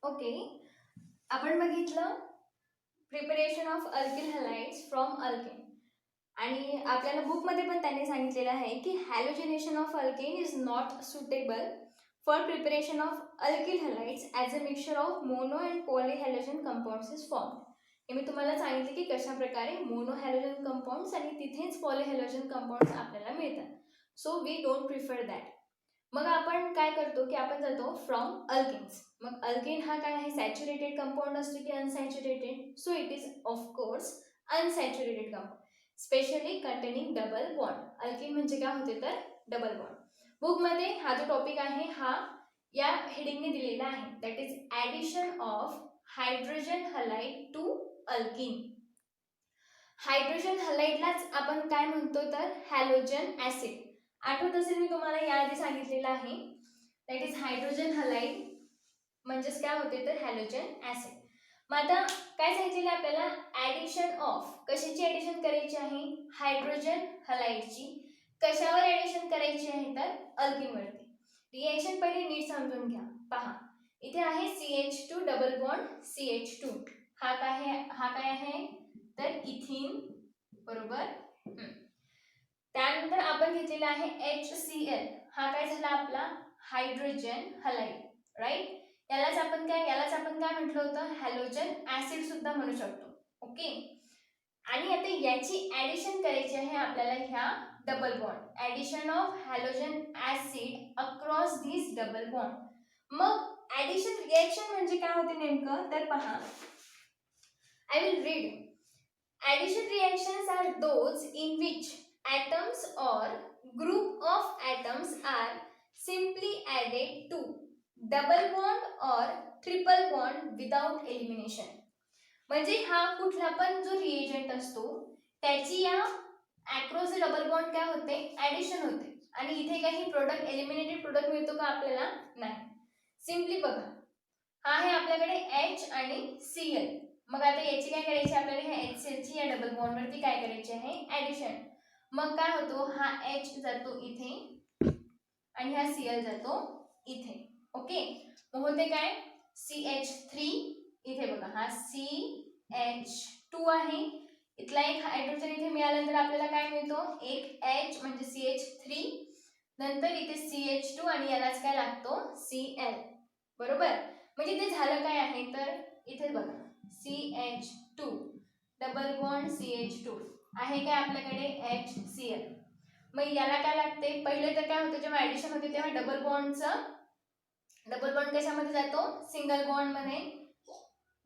Okay, आपण बघितलं preparation of alkyl halides from alkane आणि आपल्याला बुकमध्ये पण त्यांनी सांगितलेलं आहे की halogenation of alkane is not suitable for preparation of alkyl halides as a mixture of mono and polyhalogen compounds is form. हे मी तुम्हाला सांगितले की कशा प्रकारे मोनो हॅलोजन कंपाऊंड्स आणि तिथेच पॉलीहॅलोजन कंपाऊंड्स आपल्याला मिळतात. So we don't prefer that. मग आपण काय करतो की आपण जातो फ्रॉम अल्केन्स. मग अल्केन हा काय आहे, सॅच्युरेटेड कंपाऊंड असतो की unsaturated? So it is of course unsaturated compound specially containing double bond. Alkane म्हणजे काय होते तर डबल बॉन्ड. बुकमध्ये हा जो टॉपिक आहे हा या हेडिंगने दिलेला आहे, that is addition of hydrogen halide to alkyne. Hydrogen हलाइडलाच आपण काय म्हणतो तर हॅलोजन ॲसिड. आठवत असेल मी तुम्हाला याआधी सांगितलेलं आहे, दॅट इज हायड्रोजन हलाइड म्हणजेच काय होते तर हॅलोजन ॲसिड. मग आता काय सांगितलेलं आपल्याला, ॲडिशन ऑफ, कशाची ॲडिशन करायची आहे? हायड्रोजन हलाइडची. कशावर ॲडिशन करायची आहे तर अल्किनवरती. रिएक्शन पहिले नीट समजून घ्या. पहा, इथे आहे CH2 डबल बॉन्ड CH2. हा काय आहे तर इथिन, बरोबर. त्यानंतर आपण घेतलेला आहे HCl. हा काय झाला आपला हायड्रोजन हलाइड, राईट. यालाच आपण काय म्हटलं होतं, हॅलोजन ॲसिड सुद्धा म्हणू शकतो. ओके. आणि आता याची ॲडिशन करायची आहे आपल्याला ह्या double bond. Addition of halogen acid across this double bond. मग ॲडिशन रिएक्शन म्हणजे काय होते नेमकं तर पहा, I will read. Addition reactions are those in which atoms or group of atoms are simply added to double bond or triple bond without elimination. म्हणजे हा कुठला पण जो रिएजंट असतो त्याची या अक्रॉस डबल बॉन्ड काय होते, ॲडिशन होते. आणि इथे काही प्रोडक्ट, एलिमिनेटेड प्रोडक्ट मिळतो का आपल्याला? नाही. सिम्पली बघा, हा आहे आपल्याकडे H आणि Cl. मग आता याची काय करायची आपल्याला, ह्या HCl ची या डबल बॉन्ड वरती काय करायची आहे, ॲडिशन. मग काय होतो, हा H जातो इथे आणि हा Cl जातो इथे. ओके. मग होते काय, CH3. इथे बघा, हा CH2 आहे. इथला एक हायड्रोजन इथे मिळाल्यानंतर आपल्याला काय मिळतो, एक H म्हणजे CH3. नंतर इथे CH2 आणि यालाच काय लागतो, Cl. बरोबर. म्हणजे ते झालं काय आहे तर इथे बघा, CH2 डबल बॉन्ड CH2 आहे काय आपल्याकडे HCl. मग याला काय लागते, पहिले तर काय होतं जेव्हा ॲडिशन होते तेव्हा डबल बॉन्ड कशामध्ये जातो, सिंगल बॉन्ड मध्ये,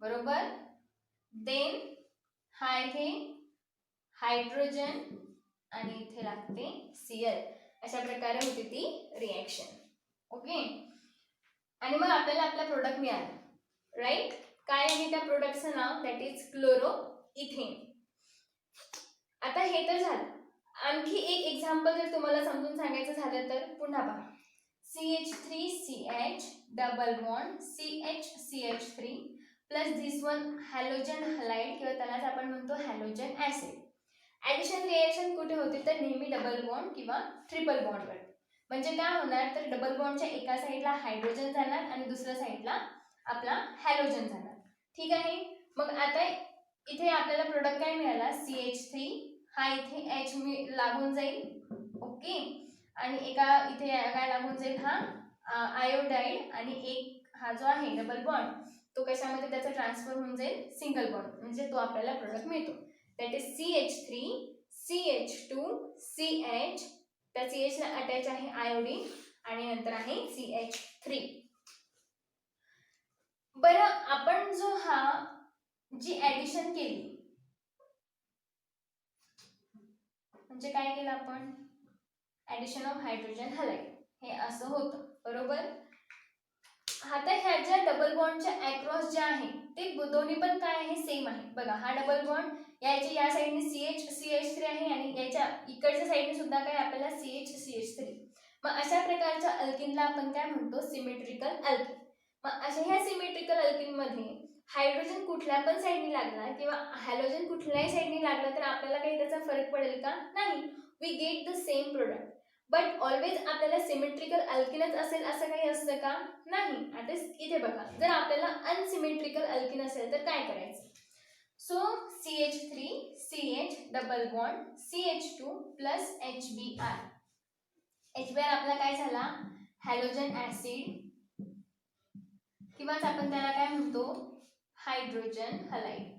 बरोबर. देन हा इथे हायड्रोजन आणि इथे लागते Cl. अशा प्रकारे होती ती रिएक्शन. ओके. आणि मग आपल्याला आपला प्रोडक्ट मिळाला, राईट. काय आहे त्या प्रोडक्टचं नाव, दॅट इज क्लोरो इथेन. आता हे तर झालं. आणखी एक एक्झाम्पल जर तुम्हाला समजून सांगायचं झालं तर पुन्हा पहा, CH3CH double bond CH3 plus this one halogen halide किंवा त्यालाच आपण म्हणतो हॅलोजन ॲसिड. ॲडिशन रिएक्शन कुठे होते तर नेहमी डबल बॉन्ड किंवा ट्रिपल बॉन्डवर. म्हणजे काय होणार तर डबल बॉन्डच्या एका साईडला हायड्रोजन जाणार आणि दुसऱ्या साईडला आपला हॅलोजन जाणार. ठीक आहे. मग आता इथे आपल्याला प्रोडक्ट काय मिळाला, CH3. हा इथे H लागून जाईल. ओके. आणि एका इथे काय लागून जाईल, हा आयोडाईड. आणि एक हा जो आहे डबल बॉन्ड तो कशामध्ये त्याचा ट्रान्सफर होऊन जाईल, सिंगल बॉन्ड. म्हणजे तो आपल्याला प्रोडक्ट मिळतो, that is CH3 CH2 CH. त्या CH ला अटॅच आहे आयोडीन आणि नंतर आहे CH3. बरं, आपण जो जी ॲडिशन केली म्हणजे काय केलं आपण, ॲडिशन ऑफ हायड्रोजन हलाइड, हे असं होतं, बरोबर. आता ह्या ज्या डबल बॉन्डच्या अक्रॉस ज्या आहे ते दोन्ही पण काय आहे, सेम आहे. बघा, हा डबल बॉन्ड याची या साईडने CH3 आहे आणि याच्या इकडच्या साईडने सुद्धा काय आपल्याला CH3. मग अशा प्रकारच्या अल्किनला आपण काय म्हणतो, सिमेट्रिकल अल्किन. मग अशा ह्या सिमेट्रिकल अल्किन मध्ये हायड्रोजन कुठल्या पण साईडने लागला किंवा हॅलोजन कुठल्याही साईडने लागला तर आपल्याला काही त्याचा फरक पडेल का, नाही. We get the same product. But always आपल्याला सिमेट्रिकल अल्किनच असेल असं काही असतं का? नाही. आता इथे बघा, जर आपल्याला अनसिमेट्रिकल अल्किन असेल तर काय करायचं? So CH3 CH double bond CH2 plus HBr. HBr आपला काय झाला? हॅलोजन ऍसिड किंवाच आपण त्याला काय म्हणतो? Hydrogen halide.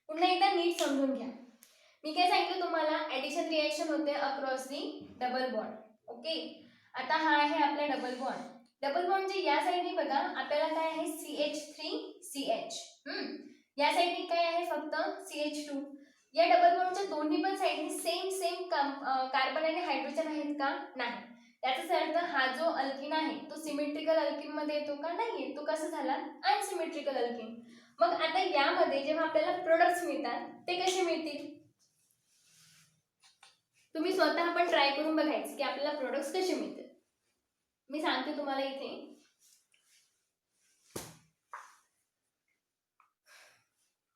पुन्हा एकदा नीट समजून घ्या. मी काय सांगितलं तुम्हाला? ऍडिशन रिएक्शन होते across the double bond. Okay. आता हा आहे आपला डबल बॉन्ड. डबल बॉन्डचे या साइडने बघा आपल्याला काय आहे? CH3CH. या साइडने काय आहे? फक्त CH2. या डबल बॉन्डच्या दोन्ही पण साइडने सेम कार्बन आणि हायड्रोजन आहेत का? नाही. त्याचाच अर्थ हा जो अल्किन आहे तो सिमेट्रिकल अल्किन मध्ये येतो का? नाही येत. तो कसा झाला? Unsymmetrical alkene. मग आता यामध्ये जेव्हा आपल्याला प्रोडक्ट्स मिळतात ते कसे मिळतील? तुम्ही स्वतः पण ट्राय करून बघायचं की आपल्याला प्रोडक्ट्स कसे मिळतात. मी सांगते तुम्हाला इथे.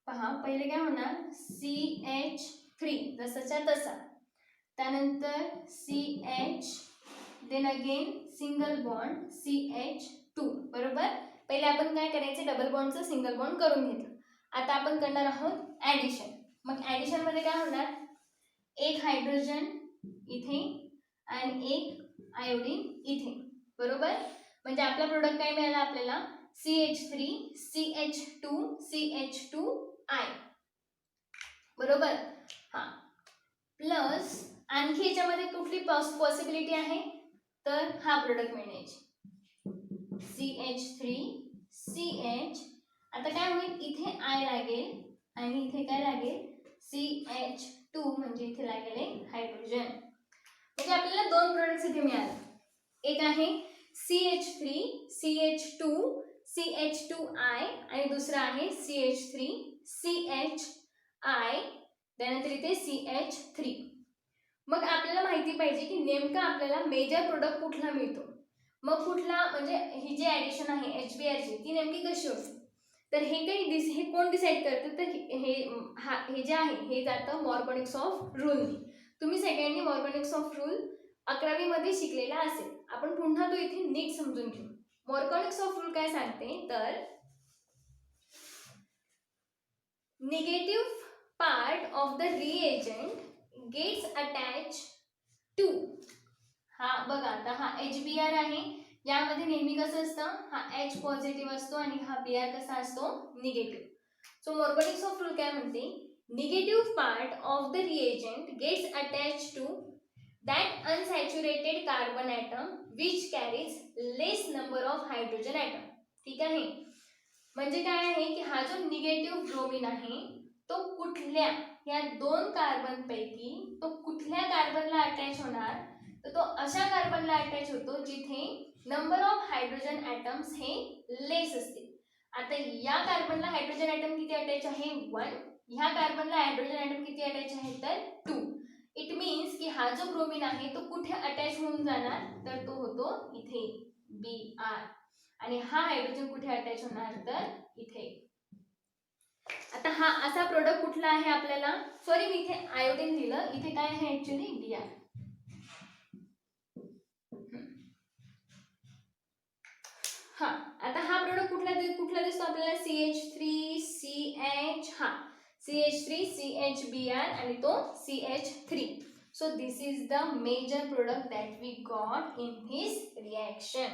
पहा, पहिले काय होणार? CH3 जसाच्या तसा, त्यानंतर CH, then again single bond CH2. बरोबर. पहिले आपण काय करायचे? डबल बॉन्डचं सिंगल बॉन्ड करून घेतलं. आता आपण करणार आहोत ऍडिशन. मग ऍडिशन मध्ये काय होणार? एक हायड्रोजन इथे आणि एक आयोडीन इथे. बरोबर. म्हणजे आपला प्रोडक्ट काय मिळाला आपल्याला? CH3 CH2 CH2I. बरोबर. हा, प्लस आणखी याच्यामध्ये कुठली पॉसिबिलिटी आहे? तर हा प्रोडक्ट मिळण्याची. CH3 CH. आता काय होईल? इथे I लागेल आणि इथे काय लागेल? CH2 म्हणजे इथे लागेल हायड्रोजन. म्हणजे आपल्याला दोन प्रोडक्ट्स इथे मिळाले. एक आहे CH3 CH2 CH2I आणि दुसरा आहे CH3 CHI, त्यानंतर इथे CH3. मग आपल्याला माहिती पाहिजे की नेमका आपल्याला मेजर प्रोडक्ट कुठला मिळतो. मग कुठला, म्हणजे ही जी ऍडिशन आहे HBr ची ती नेमकी कशी होते? तर हे कोण डिसाइड करते? तर हे जे आहे हे जातं मॉर्गोनिक्स ऑफ रूलनी. तुम्ही सगळ्यांनी मॉर्गोनिक्स ऑफ रूल 11वी मध्ये शिकलेला असेल. आपण पुन्हा तो इथे नीट समजून घेऊ. मॉर्गोनिक्स ऑफ रूल काय सांगते? तर negative part of the reagent gets attach to. हा बघा, आता हा HBr आहे. यामध्ये नेहमी कसं असतं? हा H पॉझिटिव्ह असतो आणि हा Br कसा असतो? Negative. So Markovnikov's of rule काय म्हणते? Negative part of the reagent gets attach to that unsaturated carbon atom which carries less number of hydrogen atom. ठीक आहे. म्हणजे काय आहे की हा जो निगेटिव्ह ब्रोमीन आहे तो कुठल्या या दोन कार्बन पैकी तो कुठल्या कार्बनला अटॅच होणार? तर तो अशा कार्बनला अटॅच होतो जिथे नंबर ऑफ हायड्रोजन ॲटम्स हे लेस असतील. आता या कार्बनला हायड्रोजन ॲटम किती अटॅच आहे? 1. ह्या कार्बनला हायड्रोजन ॲटम किती अटॅच आहे? तर 2. इट मीन्स की हा जो ब्रोमीन आहे तो कुठे अटॅच होऊन जाणार? तर तो होतो इथे Br. आणि हा हायड्रोजन कुठे अटॅच होणार? तर इथे. आता हा असा प्रोडक्ट कुठला आहे आपल्याला? सॉरी, मी इथे आयोडीन दिलं, इथे काय आहे ऍक्च्युली? Br. हा, आता हा प्रोडक्ट कुठला दिसतो आपल्याला? CH3CH. हा, CH3CHBr आणि तो CH3. So this is the major product that we got in this reaction.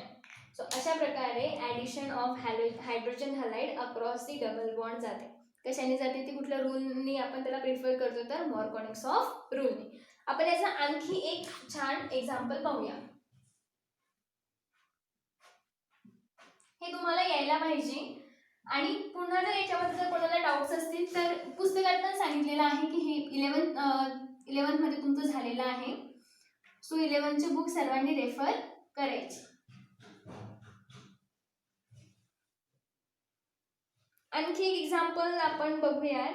So अशा प्रकारे addition of hydrogen halide across the double bond जाते. कशाने जाते ती? कुठल्या रूलनी आपण त्याला प्रिफर करतो? तर मॉर्गोनिक्स ऑफ रूलनी. आपण याचा आणखी एक छान एक्झाम्पल पाहूया. हे तुम्हाला यायला पाहिजे. आणि पुन्हा जर याच्यामध्ये जर कोणाला डाऊट्स असतील तर पुस्तकात पण सांगितलेलं आहे की हे 11th मध्ये तुमचं झालेलं आहे. सो 11th बुक सर्वांनी रेफर करायचे. आणखी एक एक्झाम्पल आपण बघूयात.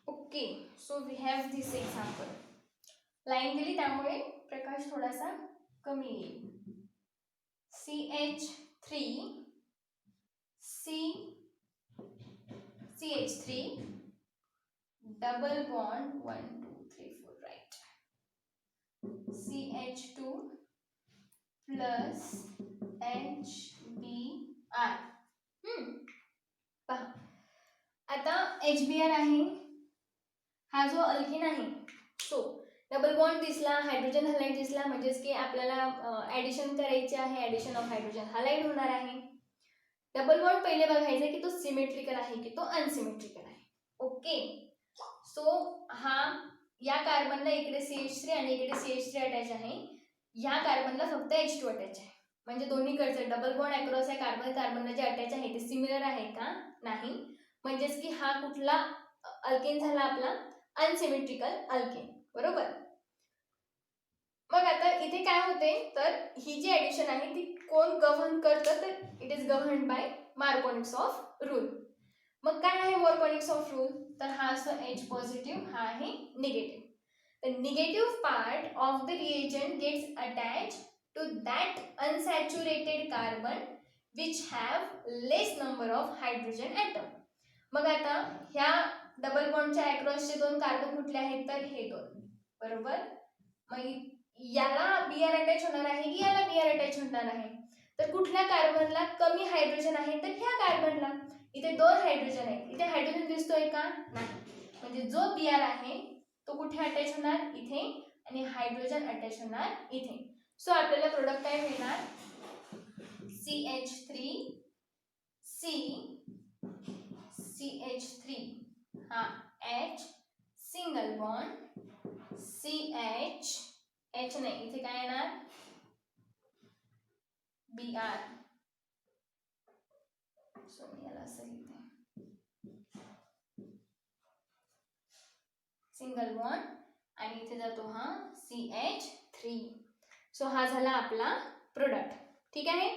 Okay, so we have this example. Line दिली त्यामुळे प्रकाश थोडासा कमी येईल. CH3 CH3 double bond 1 2 3 4 right, CH2 plus HBr. पहा आता HBr आहे, हा जो अल्किन आहे तो डबल बॉन्ड दिसला, हायड्रोजन हलाइड दिसला, म्हणजेच की आपल्याला ऍडिशन करायचे आहे, ऍडिशन ऑफ हायड्रोजन हलाइड होणार आहे. डबल बॉन्ड पहिले बघायचं की तो सिमेट्रिकल आहे की तो अनसिमेट्रिकल आहे. ओके, सो हा या कार्बनला इकडे CH3 आणि इकडे CH3 अटॅच आहे, या कार्बनला फक्त H2 अटॅच आहे, म्हणजे दोन्हीकडचं डबल बॉन्ड अक्रॉस आहे कार्बन कार्बनला जे अटॅच आहे ते सिमिलर आहे का, नाही, म्हणजेच की हा कुठला अल्केन झाला आपला अनसिमेट्रिकल अल्केन. बरोबर. मग आता इथे काय होते तर ही जी ऍडिशन आहे ती कोण गव्हर्न करतं, तर it is govern by Markovnikov's of rule. मग काय आहे मार्कोनिक्स ऑफ रूल, तर हा असतो H पॉझिटिव्ह, हा आहे negative. The negative part of the reagent gets attached to that unsaturated carbon which have less number of hydrogen atom. मग आता ह्या डबल बॉन्डच्या अक्रॉसचे दोन कार्बन कुठले आहेत, तर हे दोन. बरोबर. मग याला Br अटॅच होणार आहे की याला Br अटॅच होणार आहे, तर कुठल्या कार्बनला कमी हायड्रोजन आहे, तर ह्या कार्बनला. इथे दोन हायड्रोजन आहेत, इथे हायड्रोजन दिसतोय का, नाही, म्हणजे जो Br आहे तो कुठे अटॅच होणार, इथे, आणि हायड्रोजन अटॅच होणार इथे. सो आपल्याला प्रोडक्ट काय मिळणार, CH3C CH3 हा H single bond CH H नाही, इथे काय येणार Br. सो मी याला असं लिहिते, सिंगल बॉन्ड, आणि इथे जातो हा CH3. सो हा झाला आपला प्रोडक्ट. ठीक आहे,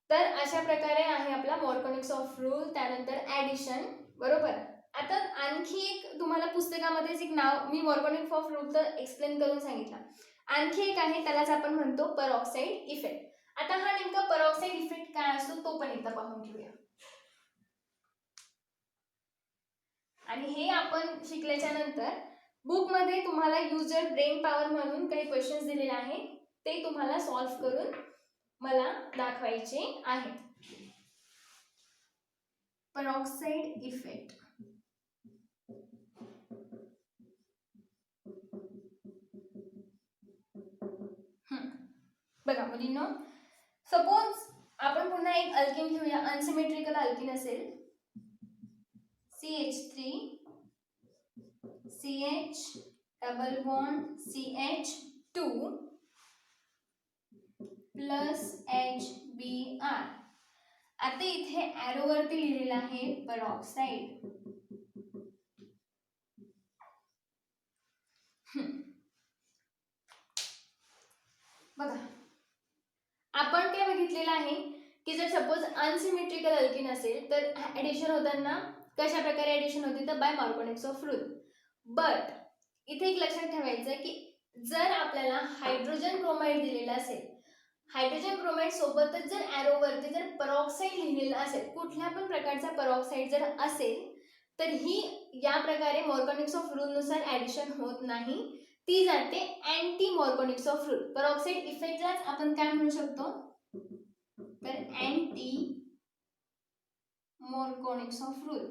तर अशा प्रकारे आहे आपला मार्कोनिक्स ऑफ रूल, त्यानंतर ऍडिशन. बरोबर. आता आणखी एक तुम्हाला पुस्तकामध्येच एक नाव मी मार्कोनिक्स ऑफ रूल तर एक्सप्लेन करून सांगितलं, आणखी एक आहे त्यालाच आपण म्हणतो परऑक्साईड इफेक्ट. आता हा नेमका परऑक्साईड इफेक्ट काय असतो तो पण एकदा पाहून घेऊया. आणि हे आपण शिकल्याच्या नंतर बुक मध्ये तुम्हाला युजर ब्रेन पॉवर म्हणून काही क्वेश्चन्स दिलेले आहेत, ते तुम्हाला सॉल्व्ह करून मला दाखवायचे आहेत. परऑक्साईड इफेक्ट. बघा मुलींनो, सपोज आपण पुन्हा एक अल्किन घेऊया, अनसिमेट्रिकल अल्किन असेल, CH3 CH double bond CH2 plus HBr. आता इथे एरो वरती लिहिलेलं आहे परऑक्साईड. बघा आपण काय बघितलेलं आहे की जर सपोज अनसिमेट्रिकल अल्किन असेल तर ऍडिशन होताना कशा प्रकारे ऍडिशन होते, तर by Markovnikov's of rule. But इथे एक लक्षात ठेवायचं की जर आपल्याला हायड्रोजन ब्रोमाइड दिलेला असेल, हायड्रोजन ब्रोमाइड सोबतच जर एरो वरती जर परऑक्साईड लिहिलेलं असेल, कुठल्या पण प्रकारचा परऑक्साईड जर असेल, तर ही या प्रकारे मार्कोनिक्स ऑफ रूल नुसार ऍडिशन होत नाही, ती जाते अँटी मार्कोनिक्स ऑफ रूल. परऑक्साईड इफेक्टलाच आपण काय म्हणू शकतो, तर अँटी मार्कोनिक्स ऑफ रूल.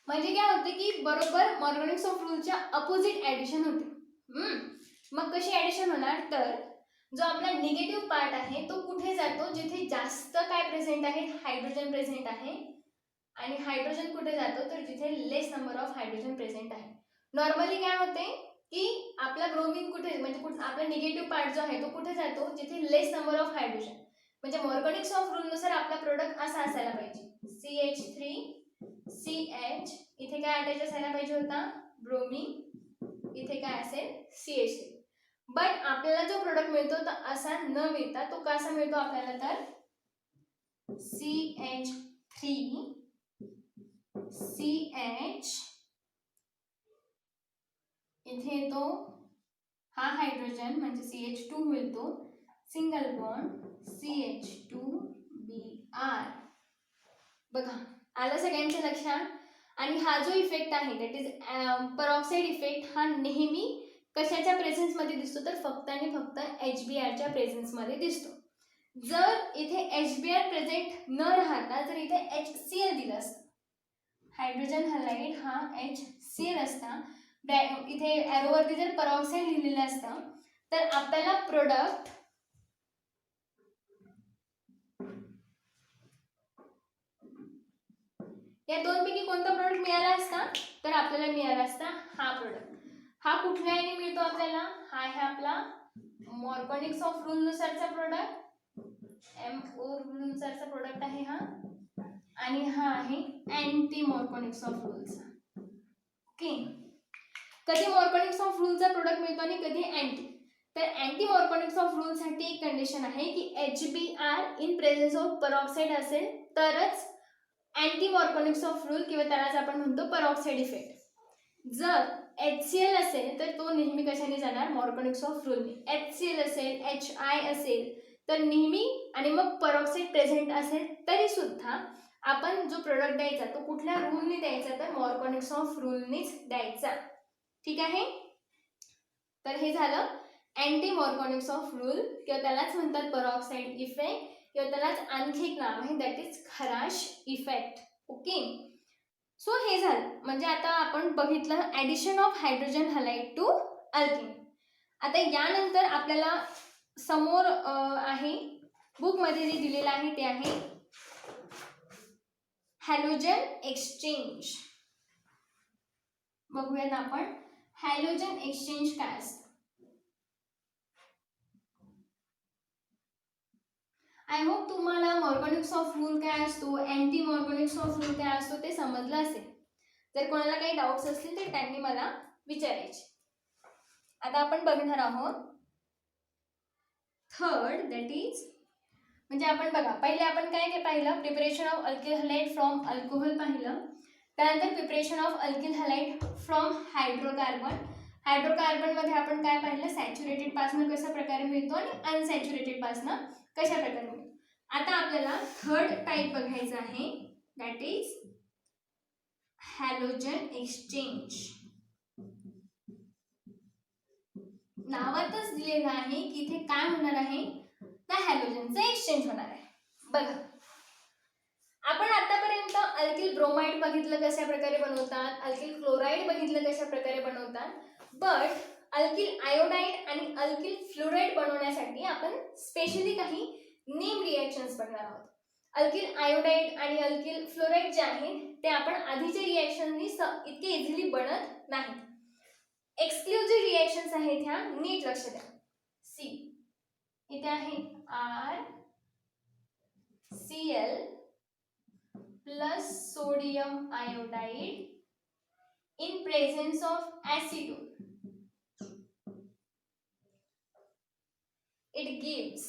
म्हणजे काय होते की बरोबर मार्कोनिक्स ऑफ रूलच्या अपोजिट ऍडिशन होते. मग कशी ऍडिशन होणार, तर जो आपला निगेटिव्ह पार्ट आहे तो कुठे जातो, जिथे जास्त काय प्रेझेंट आहे, हायड्रोजन प्रेझेंट आहे, आणि हायड्रोजन कुठे जातो, तर जिथे लेस नंबर ऑफ हायड्रोजन प्रेझेंट आहे. नॉर्मली काय होते की आपला ब्रोमीन कुठे, म्हणजे आपला निगेटिव्ह पार्ट जो आहे तो कुठे जातो, जिथे लेस नंबर ऑफ हायड्रोजन. म्हणजे मार्कोनिक्स ऑफ रूल नुसार आपला प्रोडक्ट असा असायला पाहिजे, CH3 CH, इथे काय अटॅच असायला पाहिजे होता ब्रोमीन, इथे काय असेल CH3. बट आपल्याला जो प्रोडक्ट मिळतो तो असा न मिळता तो कसा मिळतो आपल्याला, तर CH3 CH इथे येतो हा हायड्रोजन म्हणजे CH2 होईल तो, सिंगल बॉन्ड CH2Br. बघा आलं सगळ्यांच्या लक्षात. आणि हा जो इफेक्ट आहे दॅट इज परऑक्साईड इफेक्ट, हा नेहमी कशाच्या प्रेझेन्समध्ये दिसतो तर फक्त आणि फक्त HBrच्या प्रेझेन्समध्ये दिसतो. जर इथे HBr प्रेझेंट न राहता जर इथे HCl दिलं असतं, हायड्रोजन हलाईड हा HCl असता, इथे ॲरोवरती जर परऑक्साईड लिहिलेलं असतं तर आपल्याला प्रोडक्ट या दोनपैकी कोणता प्रोडक्ट मिळाला असता तर आपल्याला मिळाला असता हा प्रोडक्ट. हा कुठल्या याने मिळतो आपल्याला, हा आहे आपला मॉर्गॅनिक्स ऑफ रूल नुसारचा प्रोडक्ट, MO रूल नुसारचा प्रोडक्ट आहे हा, आणि हा आहे अँटी मॉर्गॅनिक्स ऑफ रूलचा. ओके, कधी मॉर्गॅनिक्स ऑफ रूलचा प्रोडक्ट मिळतो आणि कधी अँटी. तर अँटी मॉर्गॅनिक्स ऑफ रूल साठी एक कंडिशन आहे की HBr इन प्रेझेन्स ऑफ परऑक्साईड असेल तरच अँटी मॉर्गॅनिक्स ऑफ रूल किंवा त्यालाच आपण म्हणतो परऑक्साईड इफेक्ट. जर HCl असेल तर तो नेहमी कशाने जाणार, मॉर्गॅनिक्स ऑफ रूलने. HCl असेल, HI असेल तर नेहमी, आणि मग परऑक्साईड प्रेझेंट असेल तरी सुद्धा आपण जो प्रोडक्ट द्यायचा तो कुठल्या रूलने द्यायचा तर मॉर्गॅनिक्स ऑफ रूलनेच द्यायचा. ठीक आहे, तर हे झालं अँटी मॉर्गॅनिक्स ऑफ रूल किंवा त्यालाच म्हणतात परऑक्साईड इफेक्ट किंवा त्यालाच आणखी एक नाव आहे that is Kharasch effect. Okay, so हे झालं म्हणजे आता आपण बघितलं addition of hydrogen halide to alkane. आता यानंतर आपल्याला समोर आहे बुकमध्ये जे दिलेलं आहे ते आहे हॅलोजन एक्सचेंज. बघूयात आपण हॅलोजन एक्सचेंज काय असतं. आय होप तुम्हाला मॉर्गॅनिक्स ऑफ रूल काय असतो, अँटी मॉर्गॅनिक्स ऑफ रूल काय असतो ते समजलं असेल. जर कोणाला काही डाऊट्स असतील तर त्यांनी मला विचारायचे. आता आपण बघणार आहोत थर्ड दॅट इज, म्हणजे आपण बघा पहिले आपण काय काय पाहिलं, preparation of alkyl halide from alcohol पाहिलं, त्यानंतर preparation of alkyl halide from hydrocarbon. Hydrocarbon मध्ये आपण काय पाहिलं, सॅच्युरेटेड पासून कशा प्रकारे मिळतो आणि अनसॅच्युरेटेड पासून कशा प्रकारे मिळतो. आता आपल्याला थर्ड टाइप बघायचा आहे दॅट इज हॅलोजन एक्सचेंज. नावातच दिलेलं आहे की इथे काय होणार आहे, त्या हॅलोजनचं एक्सचेंज होणार आहे. बघा आपण आतापर्यंत अल्किल ब्रोमाइड बघितलं कशा प्रकारे बनवतात, अल्किल क्लोराइड बघितलं कशा प्रकारे बनवतात, बट अल्किल आयोडाइड आणि अल्किल फ्लोराइड बनवण्यासाठी आपण स्पेशली काही नेम रिएक्शन्स बघणार आहोत. अल्किल आयोडाइड आणि अल्किल फ्लोराइड जे आहेत ते आपण आधीच्या रिएक्शननी इतके इझिली बनत नाहीत. एक्सक्लुझिव्ह रिएक्शन्स आहेत ह्या, नीट लक्ष द्या. सी इथे आहे RCl plus sodium iodide in presence of acetone. It gives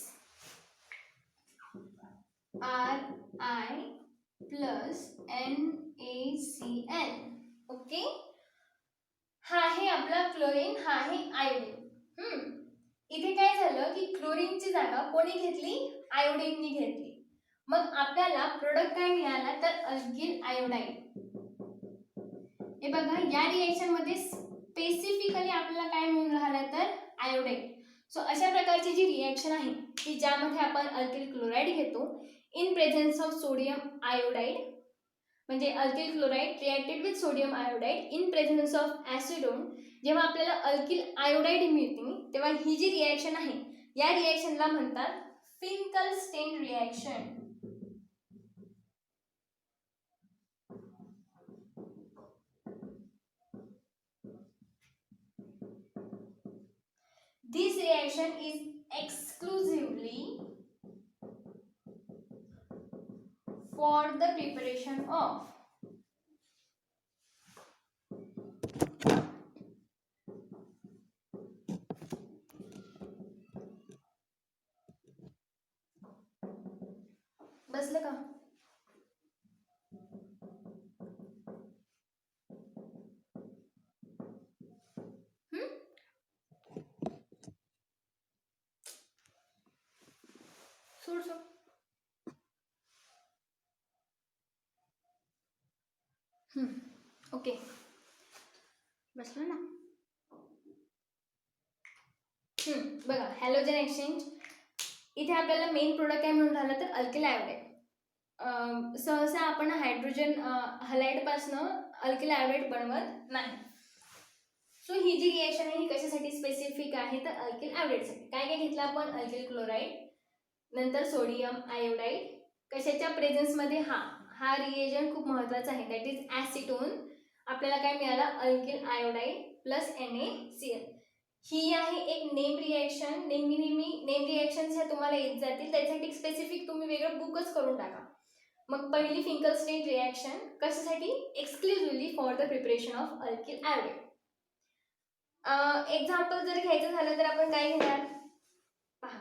Ri plus NaCl. Okay, हा आहे आपला क्लोरीन, हा आहे आयोडीन. इथे काय झालं की क्लोरीनची जागा कोणी घेतली, आयोडीननी घेतली. मग आपल्याला प्रोडक्ट काय मिळाला तर अल्किल आयोडाइड. हे बघा या रिएक्शन मध्ये स्पेसिफिकली आपल्याला काय मिळून राहिलं तर आयोडाइड. सो अशा प्रकारची जी रिएक्शन आहे की ज्यामध्ये आपण अल्किल क्लोराइड घेतो in presence of sodium iodide, म्हणजे alkyl chloride reacted with sodium iodide in presence of acetone. जेव्हा आपल्याला अल्किल आयोडाइड मिळते तेव्हा ही जी रिएक्शन आहे या रिएक्शनला म्हणतात Finkelstein reaction. This reaction is exclusively for the preparation of बसलं का ओके, बसलो ना. बघा, हॅलोजन एक्सचेंज इथे आपल्याला मेन प्रोडक्ट काय म्हणून राहिलं तर अल्किल आयोडाईड. सहसा आपण हायड्रोजन हलाईडपासनं अल्किल आयोडाईड बनवत नाही. सो ही जी रिएक्शन आहे ही कशासाठी स्पेसिफिक आहे तर अल्किल आयोडाईडसाठी. काय काय घेतलं आपण? अल्किल क्लोराईड, नंतर सोडियम आयोडाईड. कशाच्या प्रेझेन्समध्ये? हा रिएजंट खूप महत्त्वाचा आहे, दॅट इज ॲसिटोन. आपल्याला काय मिळाला? Alkyl iodide plus NaCl. ही आहे एक नेम रिएक्शन. नेहमी नेम रिएक्शन्स ह्या तुम्हाला येत जातील, त्यासाठी स्पेसिफिक तुम्ही वेगळं बुकच करून टाका. मग पहिली फिंकलस्टीन रिएक्शन कशासाठी? Exclusively for the preparation of alkyl iodide. Example जर घ्यायचं झालं तर आपण काय घेणार? पहा,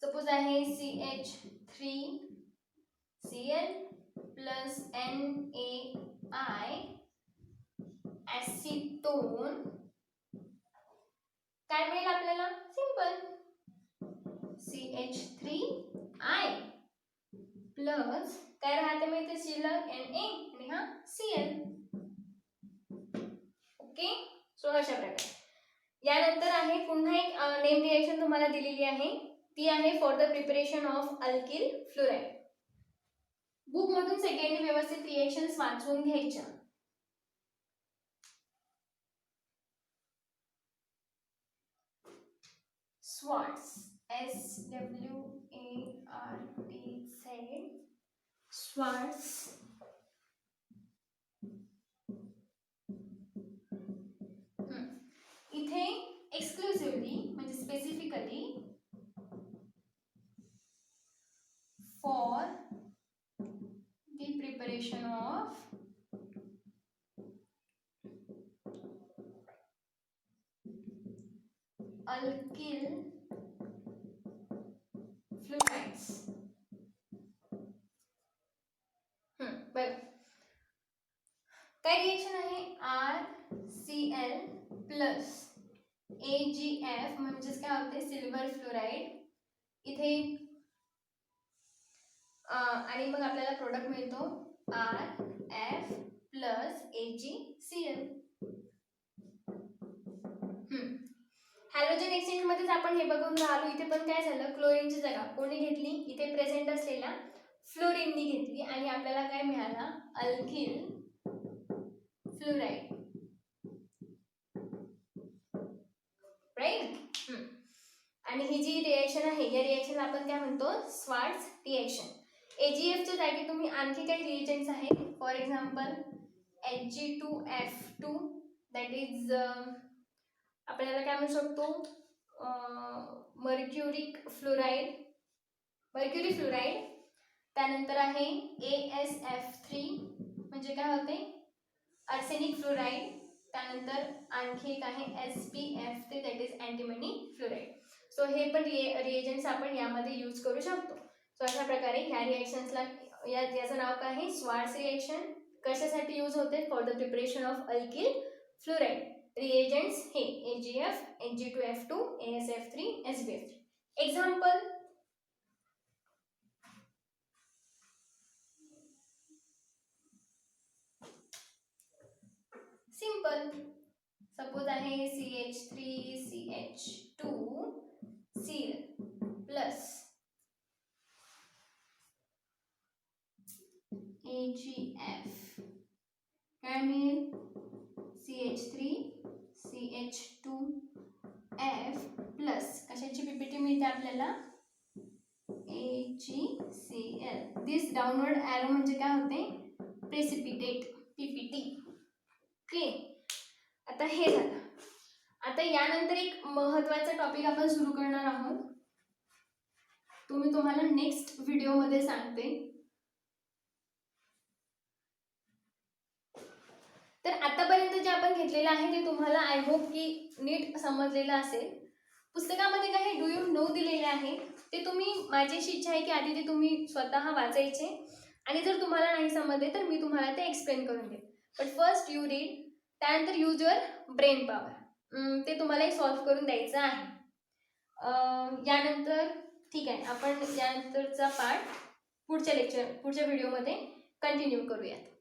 सपोज आहे CH3Cl प्लस NaI ॲसिटोन. काय मिळेल आपल्याला? सिंपल, CH3I प्लस काय राहते माहिती शिल्लक? Na आणि हा Cl. ओके, सो अशा प्रकारे. यानंतर आहे पुन्हा एक नेम रिएक्शन तुम्हाला दिलेली आहे, ती आहे for the preparation of alkyl fluoride. Book मधून सेकंडली व्यवस्थित रिएक्शन्स वाचून घ्यायच्या. स्वार्ट्स, SWARTZ, स्वार्ट्स इथे एक्सक्लुझिव्हली म्हणजे specifically for the preparation of alkyl fluorides. बघा, काय रिएक्शन आहे? RCl प्लस AgF म्हणजेच काय होते? Silver fluoride. इथे आणि मग आपल्याला प्रोडक्ट मिळतो RF plus AgCl. Halogen exchange मध्येच आपण हे बघून राहिलो. इथे पण काय झालं? क्लोरीनची जागा कोणी घेतली? इथे प्रेझेंट असलेला फ्लोरीननी घेतली आणि आपल्याला काय मिळाला? Alkyl fluoride. राईट. आणि ही जी रिएक्शन आहे या रिएक्शन आपण काय म्हणतो? Swarts reaction. AgF च्या जागी तुम्ही आणखी काही रिएजंट्स आहेत, for example Hg2F2, that is आपल्याला काय म्हणू शकतो? Mercury fluoride. त्यानंतर आहे AsF3 म्हणजे काय होते? Arsenic fluoride. त्यानंतर आणखी एक आहे SpF3, that is antimony fluoride. So हे पण रिएजंट्स आपण यामध्ये यूज करू शकतो. सो अशा प्रकारे ह्या रिएक्शन्सला याचं नाव काय आहे? Swarts reaction. कशासाठी यूज होते? For the preparation of alkyl fluoride. Reagents हे AgF, Hg2F2, AsF3, SbF3. Example, simple. Suppose आहे CH3CH2Cl प्लस AgF. काय मिळेल? CH3CH2F प्लस कशाची PPT मिळते आपल्याला? AgCl. दिस डाउनवर्ड एरो म्हणजे काय होते? Precipitate, PPT. ओके, आता हे झालं. आता यानंतर एक महत्त्वाचा टॉपिक आपण सुरू करणार आहोत, तुम्हाला नेक्स्ट व्हिडिओमध्ये सांगते. तर आतापर्यंत जे आपण घेतलेलं आहे ते तुम्हाला आय होप की नीट समजलेलं असेल. पुस्तकामध्ये काही डू यू नो दिलेले आहे, ते तुम्ही, माझी अशी इच्छा आहे की आधी ते तुम्ही स्वतः वाचायचे आणि जर तुम्हाला नाही समजले तर मी तुम्हाला ते एक्सप्लेन करून देईन. बट फर्स्ट यू रीड, त्यानंतर यूज युअर ब्रेन पॉवर. ते तुम्हाला सॉल्व्ह करून द्यायचं आहे. यानंतर ठीक आहे, आपण यानंतरचा पार्ट पुढच्या व्हिडिओमध्ये कंटिन्यू करूयात.